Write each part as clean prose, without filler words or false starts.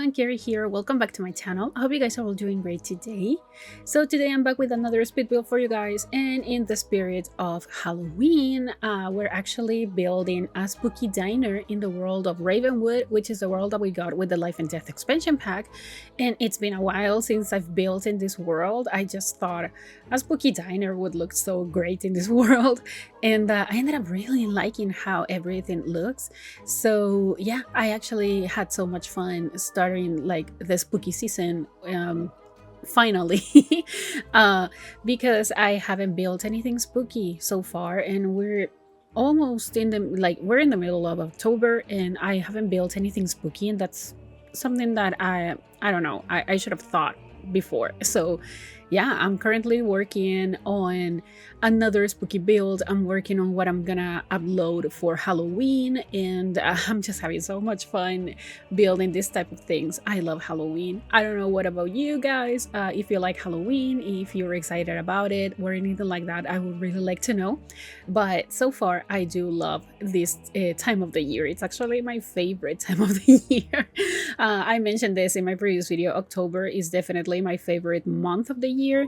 everyone, Kaary here. Welcome back to my channel. I hope you guys are all doing great today. So today I'm back with another speed build for you guys, and in the spirit of Halloween, we're actually building a spooky diner in the world of Ravenwood, which is the world that we got with the Life and Death expansion pack. And it's been a while since I've built in this world. I just thought a spooky diner would look so great in this world, and I ended up really liking how everything looks. So yeah, I actually had so much fun starting like the spooky season finally because I haven't built anything spooky so far, and we're almost in the we're in the middle of October and I haven't built anything spooky, and that's something that I don't know, I should have thought before. So yeah, I'm currently working on another spooky build. I'm working on what I'm gonna upload for Halloween, and I'm just having so much fun building this type of things. I love Halloween. I don't know what about you guys, if you like Halloween, if you're excited about it or anything like that. I would really like to know. But so far I do love this time of the year. It's actually my favorite time of the year. I mentioned this in my previous video. October is definitely my favorite month of the year,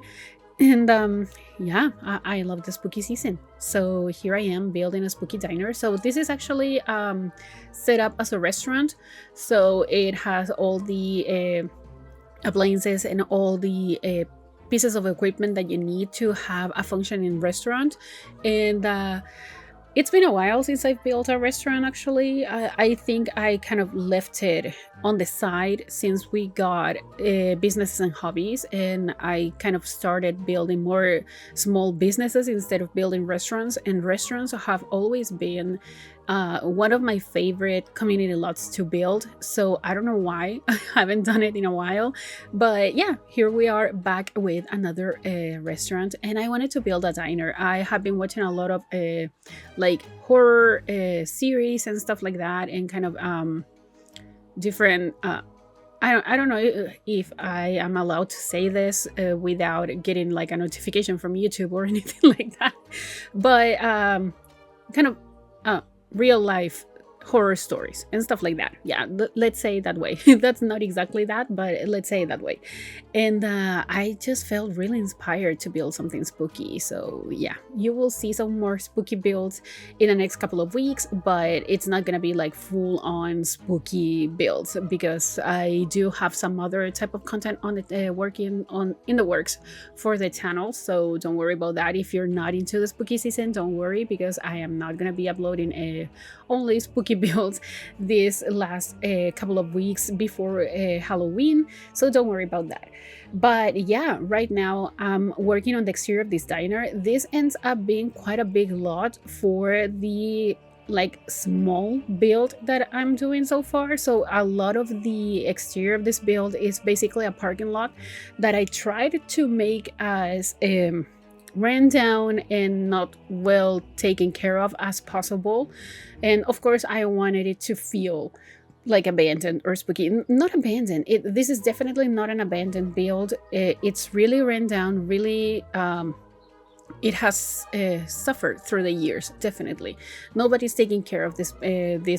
and yeah, I love the spooky season. So here I am building a spooky diner. So this is actually set up as a restaurant, so it has all the appliances and all the pieces of equipment that you need to have a functioning restaurant. And it's been a while since I've built a restaurant, actually. I think I kind of left it on the side since we got businesses and hobbies, and I kind of started building more small businesses instead of building restaurants. And restaurants have always been one of my favorite community lots to build. So I don't know why I haven't done it in a while, but yeah, here we are back with another restaurant, and I wanted to build a diner. I have been watching a lot of like horror series and stuff like that, and kind of different I don't know if I am allowed to say this without getting like a notification from YouTube or anything like that, but kind of real life horror stories and stuff like that. Yeah, let's say it that way. That's not exactly that, but let's say it that way. And I just felt really inspired to build something spooky. So yeah, you will see some more spooky builds in the next couple of weeks, but it's not gonna be like full on spooky builds because I do have some other type of content on it working on in the works for the channel. So don't worry about that. If you're not into the spooky season, don't worry, because I am not gonna be uploading only spooky builds this last couple of weeks before Halloween, so don't worry about that. But yeah, right now I'm working on the exterior of this diner. This ends up being quite a big lot for the like small build that I'm doing so far. So a lot of the exterior of this build is basically a parking lot that I tried to make as ran down and not well taken care of as possible. And of course I wanted it to feel like abandoned or spooky. Not abandoned, this is definitely not an abandoned build. It's really ran down, really it has suffered through the years. Definitely nobody's taking care of this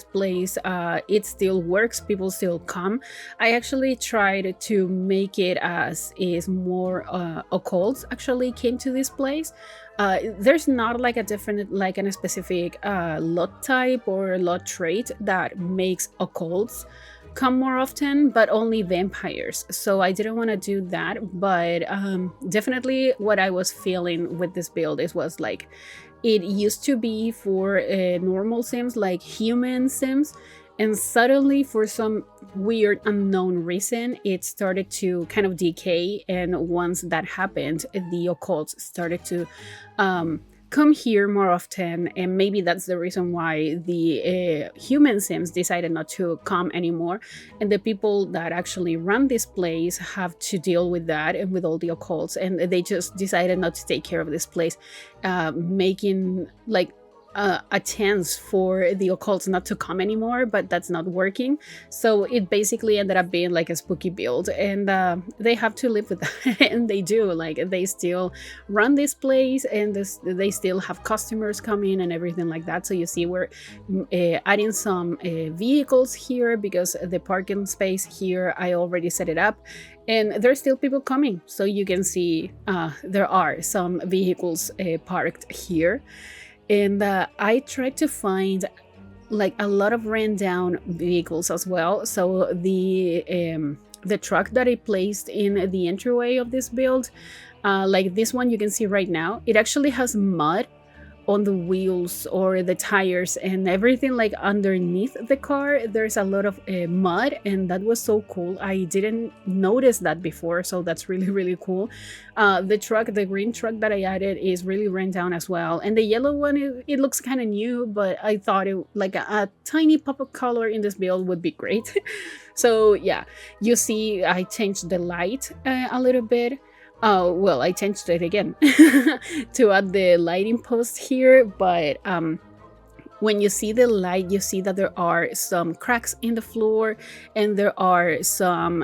place. It still works, people still come. I actually tried to make it as is more occults actually came to this place. There's not like a different like a specific lot type or lot trait that makes occults come more often, but only vampires. So I didn't want to do that, but definitely what I was feeling with this build was like it used to be for normal sims, like human sims, and suddenly for some weird unknown reason it started to kind of decay. And once that happened, the occults started to come here more often, and maybe that's the reason why the human sims decided not to come anymore, and the people that actually run this place have to deal with that and with all the occults, and they just decided not to take care of this place, making like a chance for the occults not to come anymore, but that's not working. So it basically ended up being like a spooky build, and they have to live with that. And they do, like, they still run this place, and they still have customers come in and everything like that. So you see we're adding some vehicles here, because the parking space here I already set it up, and there's still people coming. So you can see there are some vehicles parked here. And I tried to find like a lot of ran down vehicles as well. So the truck that I placed in the entryway of this build, like this one you can see right now, it actually has mud on the wheels or the tires and everything, like underneath the car there's a lot of mud, and that was so cool. I didn't notice that before, so that's really cool. The green truck that I added is really ran down as well, and the yellow one, it looks kind of new, but I thought it like a tiny pop of color in this build would be great. So yeah, you see I changed the light a little bit. Oh, well, I changed it again to add the lighting post here, but when you see the light, you see that there are some cracks in the floor, and there are some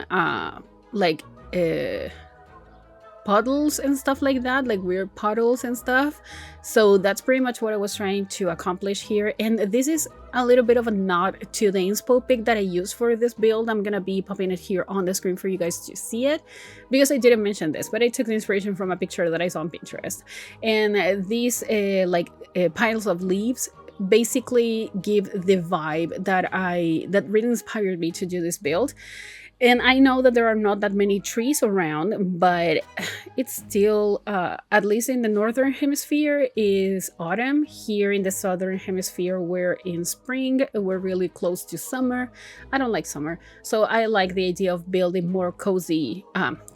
like puddles and stuff like that, like weird puddles and stuff. So that's pretty much what I was trying to accomplish here. And this is a little bit of a nod to the inspo pic that I used for this build. I'm gonna be popping it here on the screen for you guys to see it, because I didn't mention this, but I took the inspiration from a picture that I saw on Pinterest. And these piles of leaves basically give the vibe that really inspired me to do this build. And I know that there are not that many trees around, but it's still, at least in the northern hemisphere, is autumn. Here in the southern hemisphere, we're in spring. We're really close to summer. I don't like summer, so I like the idea of building more cozy,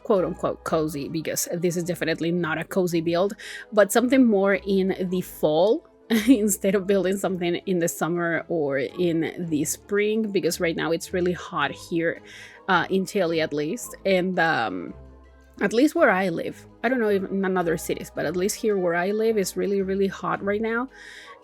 quote unquote cozy, because this is definitely not a cozy build, but something more in the fall. Instead of building something in the summer or in the spring, because right now it's really hot here in Chile at least, and at least where I live. I don't know if in other cities, but at least here where I live is really hot right now.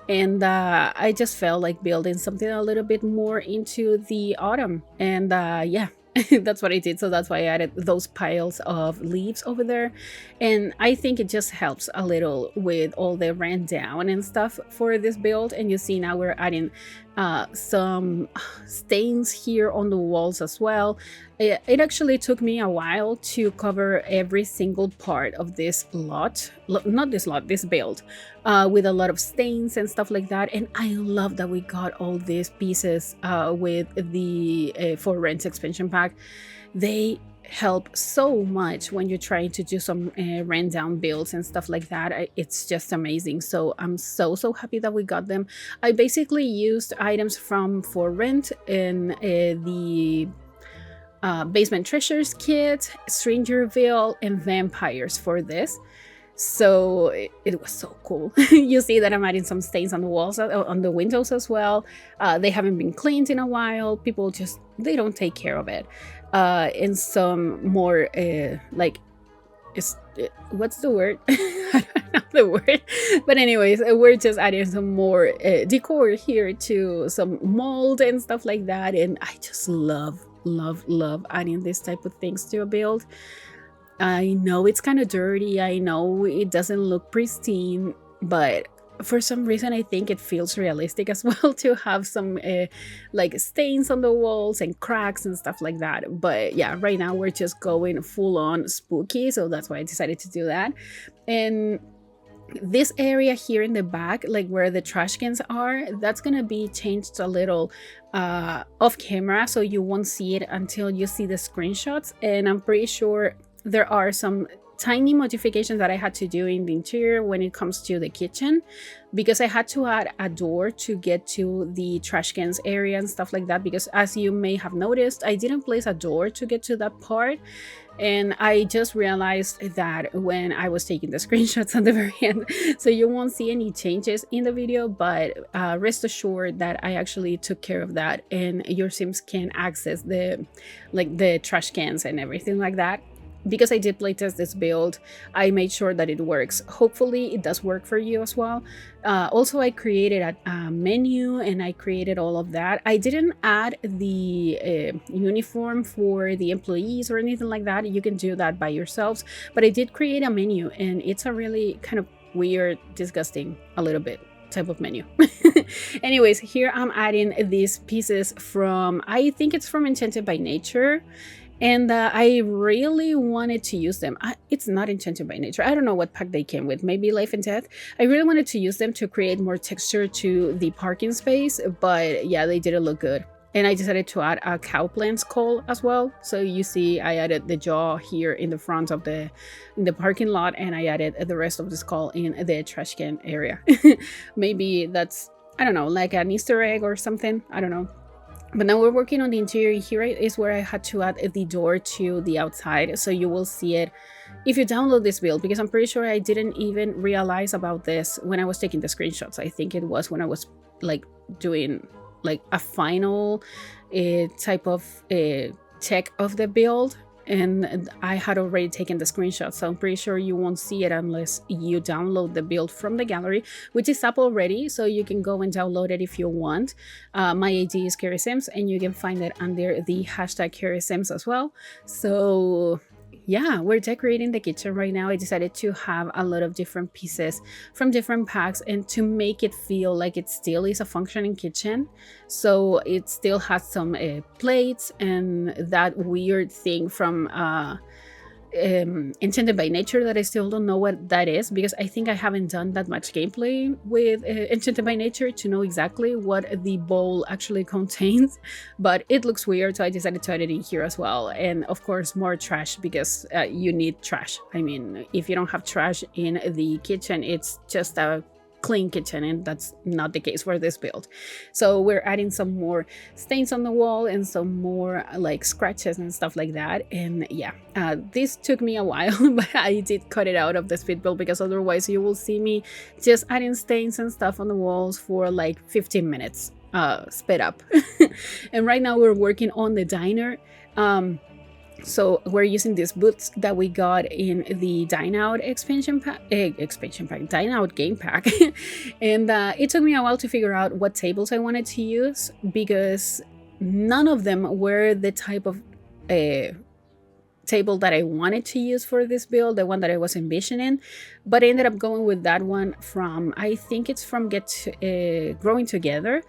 And I just felt like building something a little bit more into the autumn, and yeah. That's what I did. So that's why I added those piles of leaves over there, and I think it just helps a little with all the ran down and stuff for this build. And you see now we're adding some stains here on the walls as well. It actually took me a while to cover every single part of this this build with a lot of stains and stuff like that. And I love that we got all these pieces with the For Rent expansion pack. They help so much when you're trying to do some ran down builds and stuff like that. It's just amazing. So I'm so happy that we got them. I basically used items from For Rent in the Basement Treasures kit, Strangerville, and Vampires for this. So it was so cool. You see that I'm adding some stains on the walls, on the windows as well. They haven't been cleaned in a while. People just, they don't take care of it. And some more like, what's the word? I don't know the word, but anyways, we're just adding some more decor here to some mold and stuff like that. And I just love adding this type of things to a build. I know it's kind of dirty, I know it doesn't look pristine, but for some reason I think it feels realistic as well to have some like stains on the walls and cracks and stuff like that. But yeah, right now we're just going full on spooky, so that's why I decided to do that. And this area here in the back, like where the trash cans are, that's gonna be changed a little off camera, so you won't see it until you see the screenshots. And I'm pretty sure there are some tiny modifications that I had to do in the interior when it comes to the kitchen, because I had to add a door to get to the trash cans area and stuff like that, because as you may have noticed, I didn't place a door to get to that part. And I just realized that when I was taking the screenshots at the very end. So you won't see any changes in the video, but rest assured that I actually took care of that, and your Sims can access the trash cans and everything like that. because I did playtest this build, I made sure that it works. Hopefully it does work for you as well. Also, I created a menu and I created all of that. I didn't add the uniform for the employees or anything like that. You can do that by yourselves, but I did create a menu, and it's a really kind of weird, disgusting a little bit type of menu. Anyways, here I'm adding these pieces from, I think it's from Enchanted by Nature, and I really wanted to use them. It's not Enchanted by Nature. I don't know what pack they came with, maybe Life and Death. I really wanted to use them to create more texture to the parking space, but yeah, they didn't look good. And I decided to add a cow plant skull as well. So you see I added the jaw here in the front of the parking lot, and I added the rest of the skull in the trash can area. Maybe that's, I don't know, like an Easter egg or something. I don't know. But now we're working on the interior. Here is where I had to add the door to the outside. So you will see it if you download this build, because I'm pretty sure I didn't even realize about this when I was taking the screenshots. I think it was when I was like doing like a final type of check of the build, and I had already taken the screenshot, so I'm pretty sure you won't see it unless you download the build from the gallery, which is up already, so you can go and download it if you want. My ID is KaarySims, and you can find it under the hashtag KaarySims as well. So yeah, we're decorating the kitchen right now. I decided to have a lot of different pieces from different packs, and to make it feel like it still is a functioning kitchen. So it still has some plates and that weird thing from Enchanted by Nature that I still don't know what that is, because I think I haven't done that much gameplay with Enchanted by Nature to know exactly what the bowl actually contains, but it looks weird, so I decided to add it in here as well. And of course more trash, because you need trash. I mean, if you don't have trash in the kitchen, it's just a clean kitchen, and that's not the case for this build. So we're adding some more stains on the wall and some more like scratches and stuff like that. And yeah, this took me a while, but I did cut it out of the speed build, because otherwise you will see me just adding stains and stuff on the walls for like 15 minutes sped up. And right now we're working on the diner. So we're using these boots that we got in the Dine Out expansion pack, Dine Out game pack. And it took me a while to figure out what tables I wanted to use, because none of them were the type of table that I wanted to use for this build, the one that I was envisioning. But I ended up going with that one from, I think it's from Growing Together.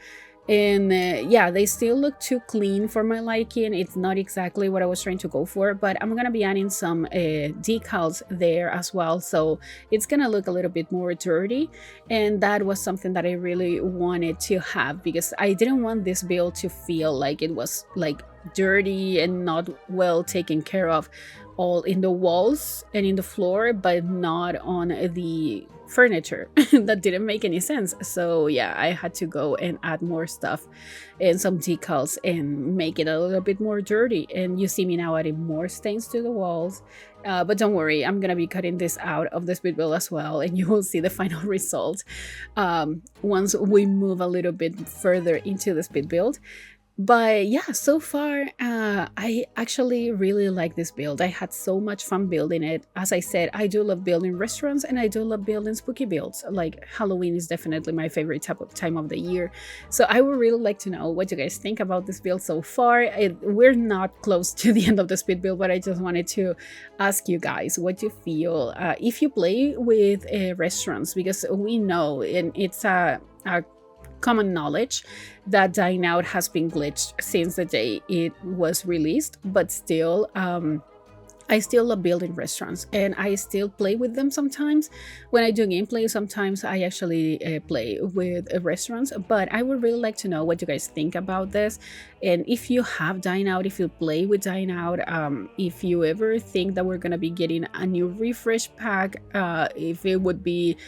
And yeah, they still look too clean for my liking. It's not exactly what I was trying to go for, but I'm gonna be adding some decals there as well, so it's gonna look a little bit more dirty. And that was something that I really wanted to have, because I didn't want this build to feel like it was like dirty and not well taken care of, all in the walls and in the floor, but not on the furniture. That didn't make any sense. So yeah, I had to go and add more stuff and some decals and make it a little bit more dirty. And you see me now adding more stains to the walls, but don't worry, I'm gonna be cutting this out of the speed build as well, and you will see the final result once we move a little bit further into the speed build. But yeah, so far I actually really like this build. I had so much fun building it. As I said, I do love building restaurants, and I do love building spooky builds. Like Halloween is definitely my favorite time of the year. So I would really like to know what you guys think about this build so far. We're not close to the end of the speed build, but I just wanted to ask you guys what you feel if you play with restaurants, because we know, and it's a common knowledge, that Dine Out has been glitched since the day it was released. But still, I still love building restaurants, and I still play with them sometimes. When I do gameplay, sometimes I actually play with restaurants. But I would really like to know what you guys think about this, and if you have Dine Out, if you play with Dine Out, if you ever think that we're gonna be getting a new refresh pack, if it would be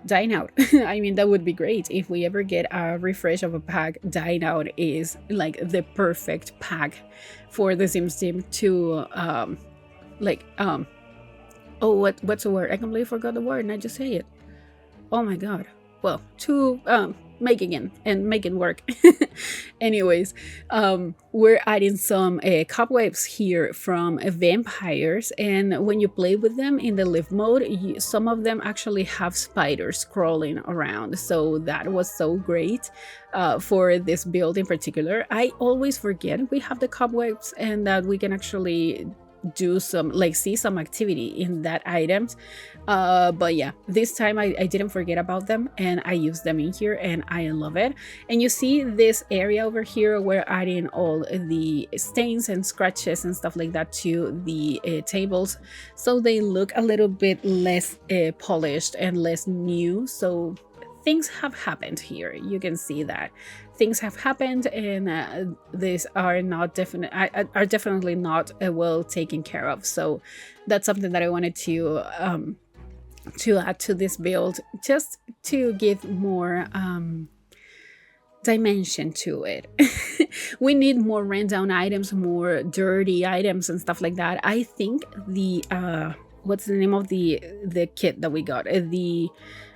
Dine Out. I mean, that would be great if we ever get a refresh of a pack. Dine Out is like the perfect pack for the Sims team to oh, what's the word? I completely forgot the word and I just say it. Oh my god. Well, to making it and making work. Anyways, we're adding some cobwebs here from vampires, and when you play with them in the live mode, some of them actually have spiders crawling around, so that was so great for this build in particular. I always forget we have the cobwebs and that we can actually do some, like, see some activity in that items, but yeah, this time I didn't forget about them and I used them in here and I love it. And you see this area over here, we're adding all the stains and scratches and stuff like that to the tables, so they look a little bit less polished and less new. So things have happened here. You can see that things have happened, and these are not definitely not well taken care of. So that's something that I wanted to add to this build, just to give more dimension to it. We need more rundown items, more dirty items and stuff like that. I think the what's the name of the kit that we got, the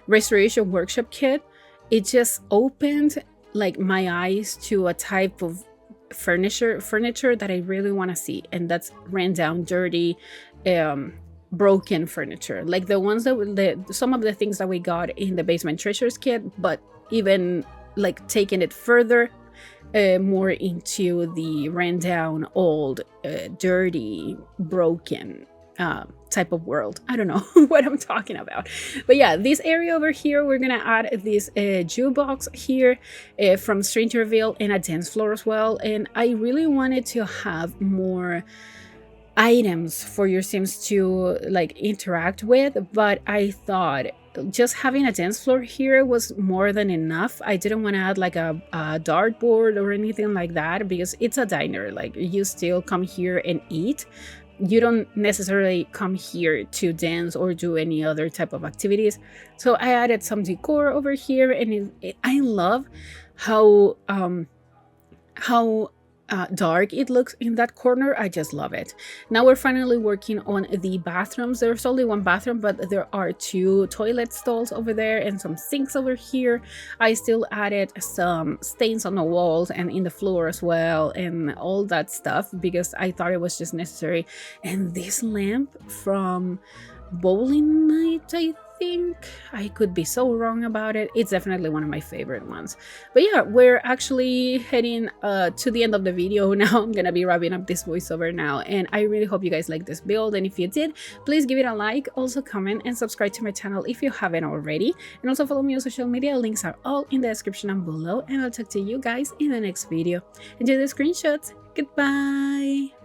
Restoration Workshop kit, it just opened like my eyes to a type of furniture that I really want to see, and that's ran down, dirty, broken furniture, like the ones that some of the things that we got in the Basement Treasures kit, but even like taking it further, more into the ran down, old, dirty, broken type of world. I don't know what I'm talking about, but yeah, this area over here, we're gonna add this jukebox here from Strangerville, and a dance floor as well. And I really wanted to have more items for your Sims to like interact with, but I thought just having a dance floor here was more than enough. I didn't want to add like a dartboard or anything like that, because it's a diner. Like, you still come here and eat, you don't necessarily come here to dance or do any other type of activities. So I added some decor over here, and I love how dark it looks in that corner. I just love it. Now we're finally working on the bathrooms. There's only one bathroom, but there are 2 toilet stalls over there and some sinks over here. I still added some stains on the walls and in the floor as well, and all that stuff, because I thought it was just necessary. And this lamp from Bowling Night, I think, I could be so wrong about it, it's definitely one of my favorite ones. But yeah, we're actually heading to the end of the video now. I'm gonna be wrapping up this voiceover now, and I really hope you guys like this build, and if you did, please give it a like, also comment and subscribe to my channel if you haven't already, and also follow me on social media. Links are all in the description down below, and I'll talk to you guys in the next video. Enjoy the screenshots. Goodbye.